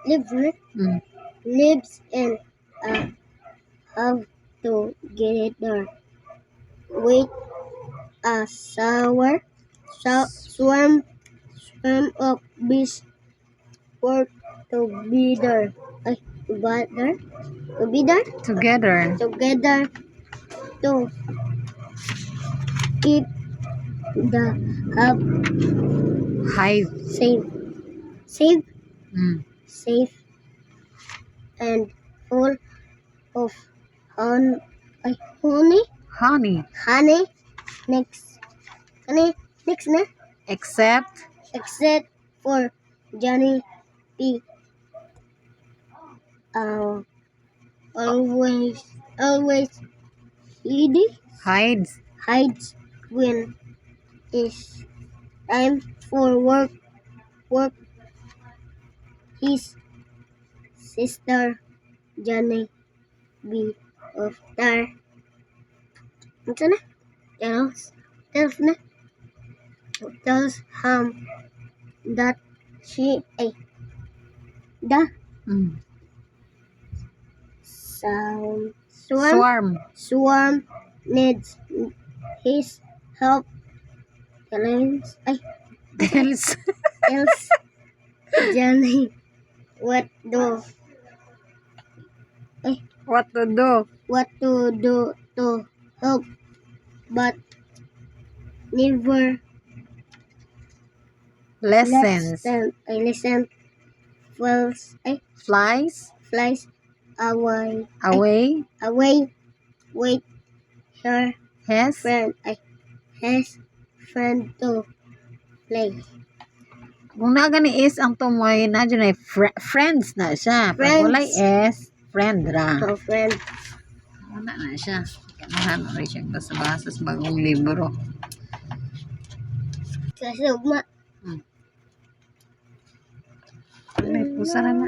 Mm. lives in a have together with a swarm of bees work together. Together. Together to keep the hive Hive. safe, Mm. safe and full of hon- honey. Honey. Honey. Next, next na. Except Except for Johnny P. Uh, always hides. hides when it's time for work. His sister Johnny B. of Tar. Ito na? Tells na? Tells him that the Mm. swarm needs his help. Tells Johnny what do What to do? what to do to help, but never Lessons. listen Flies flies away away. with her His his friend to play. kung na gani is ang tumoy na dyan ay friends na siya. Pag walay is friend ra. Friend. Wala na siya. Kanahan na rin siyang basa-basa sa bagong libro. Kasi ugma. May pusa na na.